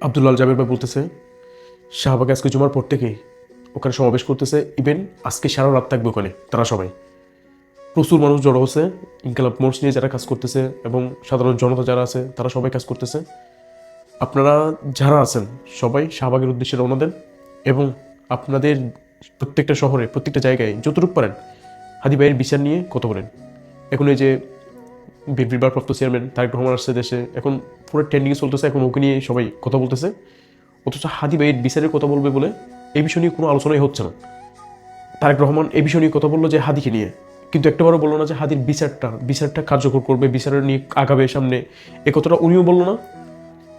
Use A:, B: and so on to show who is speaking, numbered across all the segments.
A: আব্দুল্লাহ জাবের ভাই বলতেছে শাহবাগে আজকে জুমার পর থেকেই ওখানে সমাবেশ করতেছে। ইভেন আজকে সারা রাত থাকবে ওখানে তারা সবাই। প্রচুর মানুষ জড়ো হচ্ছে, ইনকালাব মোর্চ নিয়ে যারা কাজ করতেছে এবং সাধারণ জনতা যারা আছে তারা সবাই কাজ করতেছে। আপনারা যারা আছেন সবাই শাহবাগের উদ্দেশ্যে রওনা দেন এবং আপনাদের প্রত্যেকটা শহরে প্রত্যেকটা জায়গায় যতটুকু পারেন হাদি ভাইয়ের বিচার নিয়ে কথা বলেন। এখন এই যে বিএনপির ভারপ্রাপ্ত চেয়ারম্যান তারেক রহমান আসছে দেশে, এখন পুরো ট্রেন্ডিংয়ে চলতেছে, এখন ওকে নিয়ে সবাই কথা বলতেছে। অথচ হাদি ভাইয়ের বিচারের কথা বলবে বলে এই বিষয় নিয়ে কোনো আলোচনাই হচ্ছে না। তারেক রহমান এই বিষয় নিয়ে কথা বললো যে হাদিকে নিয়ে, কিন্তু একটাবারও বললো না যে হাদির বিচারটা কার্যকর করবে, বিচারের নিয়ে আগাবে সামনে। এ কথাটা উনিও বললো না,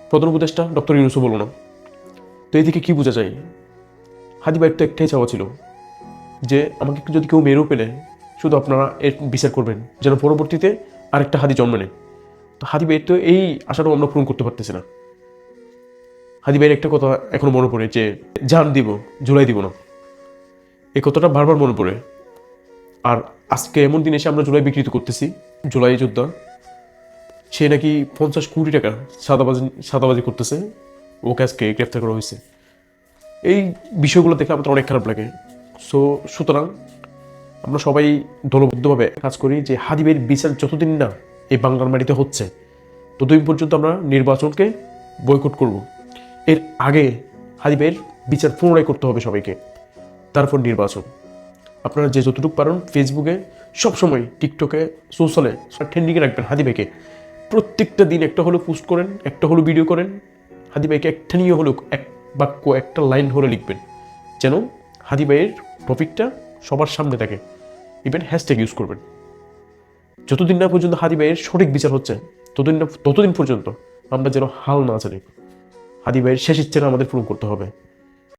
A: প্রধান উপদেষ্টা ডক্টর ইউনূসও বললো না। তো এই থেকে কী বোঝা যায়? হাদি ভাইয়ের তো একটাই চাওয়া ছিল যে আমাকে যদি কেউ মেরেও পেলে শুধু আপনারা এর বিচার করবেন যেন পরবর্তীতে আরেকটা হাদি জন্ম নেয়। তো হাদি ভাইয়ের তো এই আশাটাও আমরা পূরণ করতে পারতেছি না। হাদি ভাইয়ের একটা কথা এখনো মনে পড়ে যে জান দিব, জুলাই দিব না। এই কথাটা বারবার মনে পড়ে। আর আজকে এমন দিন এসে আমরা জুলাই বিকৃত করতেছি। জুলাই যোদ্ধা সে নাকি 50 কোটি টাকা সাদাবাজি করতেছে, ওকে আজকে গ্রেফতার করা হয়েছে। এই বিষয়গুলো দেখে আমাদের অনেক খারাপ লাগে। সুতরাং আমরা সবাই দলবদ্ধভাবে কাজ করি যে হাদি ভাইয়ের বিচার যতদিন না এই বাংলার মাটিতে হচ্ছে ততদিন পর্যন্ত আমরা নির্বাচনকে বয়কট করব। এর আগে হাদি ভাইয়ের বিচার পুনরায় করতে হবে সবাইকে, তারপর নির্বাচন। আপনারা যে যতটুকু পারেন ফেসবুকে সবসময়, টিকটকে, সোশ্যালে ট্রেন্ডিংয়ে রাখবেন হাদি ভাইকে। প্রত্যেকটা দিন একটা হলো পোস্ট করেন, একটা হলো ভিডিও করেন, হাদি ভাইকে একটা নিয়ে হলো এক বাক্য, একটা লাইন হলে লিখবেন, যেন হাদি ভাইয়ের টপিকটা সবার সামনে থাকে। ইভেন হ্যাশট্যাগ ইউজ করবেন। যতদিন না পর্যন্ত হাদি ভাইয়ের সঠিক বিচার হচ্ছে ততদিন পর্যন্ত আমরা যেন হাল না জানি। হাদি ভাইয়ের শেষ ইচ্ছেটা আমাদের পূরণ করতে হবে।